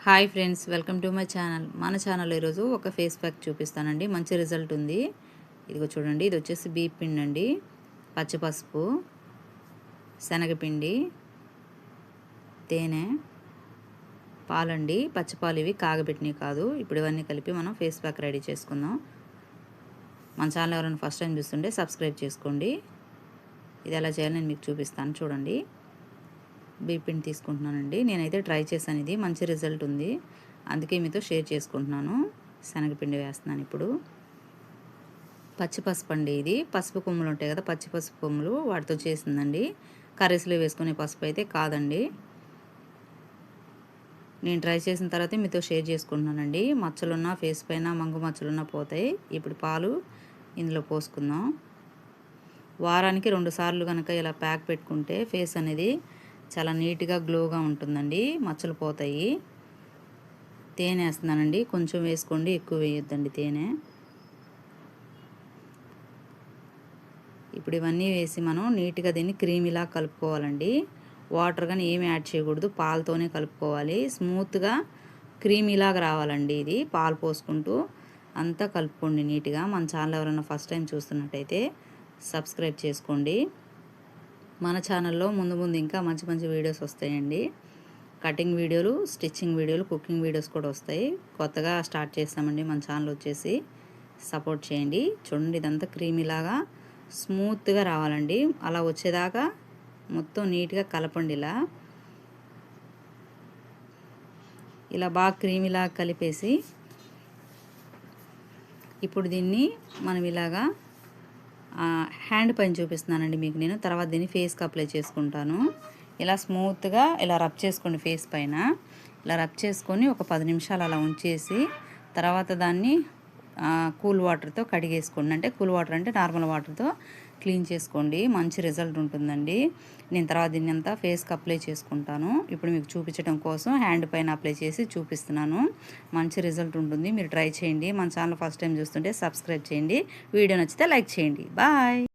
Hi friends, welcome to my channel. మన channel ఈరోజు ఒక ఫేస్ ప్యాక్ చూపిస్తానండి. మంచి రిజల్ట్ ఉంది. ఇదిగో చూడండి, ఇది వచ్చేసి బీప్ పిండి అండి, పచ్చిపసుపు, శనగపిండి, తేనె, పాలండి. పచ్చిపాలు ఇవి కాగబెట్టినవి కాదు. ఇప్పుడు ఇవన్నీ కలిపి మనం ఫేస్ ప్యాక్ రెడీ చేసుకుందాం. మన ఛానల్ ఎవరైనా ఫస్ట్ టైం చూస్తుంటే సబ్స్క్రైబ్ చేసుకోండి. ఇది ఎలా చేయాలో నేను మీకు చూపిస్తాను, చూడండి. బీప్ పిండి తీసుకుంటున్నానండి. నేనైతే ట్రై చేశాను, ఇది మంచి రిజల్ట్ ఉంది, అందుకే మీతో షేర్ చేసుకుంటున్నాను. శనగపిండి వేస్తున్నాను ఇప్పుడు. పచ్చిపసుపు అండి, ఇది పసుపు కొమ్ములు ఉంటాయి కదా, పచ్చి పసుపు కొమ్ములు, వాటితో చేసిందండి. కర్రీస్లో వేసుకునే పసుపు అయితే కాదండి. నేను ట్రై చేసిన తర్వాత మీతో షేర్ చేసుకుంటున్నానండి. మచ్చలున్నా ఫేస్ పైన మంగు మచ్చలున్నా పోతాయి. ఇప్పుడు పాలు ఇందులో పోసుకుందాం. వారానికి 2 సార్లు కనుక ఇలా ప్యాక్ పెట్టుకుంటే ఫేస్ అనేది చాలా నీట్గా గ్లోగా ఉంటుందండి, మచ్చలు పోతాయి. తేనె వేస్తున్నానండి, కొంచెం వేసుకోండి, ఎక్కువ వేయొద్దండి తేనె. ఇప్పుడు ఇవన్నీ వేసి మనం నీట్గా దీన్ని క్రీమీలా కలుపుకోవాలండి. వాటర్ కానీ ఏమి యాడ్ చేయకూడదు, పాలతోనే కలుపుకోవాలి. స్మూత్గా క్రీమీలాగా రావాలండి. ఇది పాలు పోసుకుంటూ అంతా కలుపుకోండి నీట్గా. మన ఛానల్ ఎవరైనా ఫస్ట్ టైం చూస్తున్నట్టయితే సబ్స్క్రైబ్ చేసుకోండి. మన ఛానల్లో ముందు ముందు ఇంకా మంచి మంచి వీడియోస్ వస్తాయండి. కటింగ్ వీడియోలు, స్టిచ్చింగ్ వీడియోలు, కుకింగ్ వీడియోస్ కూడా వస్తాయి. కొత్తగా స్టార్ట్ చేస్తామండి మన ఛానల్ వచ్చేసి. సపోర్ట్ చేయండి. చూడండి, ఇదంతా క్రీమీలాగా స్మూత్గా రావాలండి. అలా వచ్చేదాకా మొత్తం నీట్గా కలపండి. ఇలా బాగా క్రీమీలాగా కలిపేసి ఇప్పుడు దీన్ని మనం ఇలాగా హ్యాండ్ పైన చూపిస్తున్నానండి మీకు నేను. తర్వాత దీన్ని ఫేస్కి అప్లై చేసుకుంటాను. ఇలా స్మూత్గా ఇలా రబ్ చేసుకోండి ఫేస్ పైన. ఇలా రబ్ చేసుకొని ఒక 10 నిమిషాలు అలా ఉంచేసి తర్వాత దాన్ని కూల్ వాటర్తో కడిగేసుకోండి. అంటే కూల్ వాటర్ అంటే నార్మల్ వాటర్తో క్లీన్ చేసుకోండి. మంచి రిజల్ట్ ఉంటుందండి. నేను తర్వాత దీన్ని అంతా ఫేస్కి అప్లై చేసుకుంటాను. ఇప్పుడు మీకు చూపించడం కోసం హ్యాండ్ పైన అప్లై చేసి చూపిస్తున్నాను. మంచి రిజల్ట్ ఉంటుంది, మీరు ట్రై చేయండి. మన ఛానల్ ఫస్ట్ టైం చూస్తుంటే సబ్స్క్రైబ్ చేయండి. వీడియో నచ్చితే లైక్ చేయండి. బాయ్.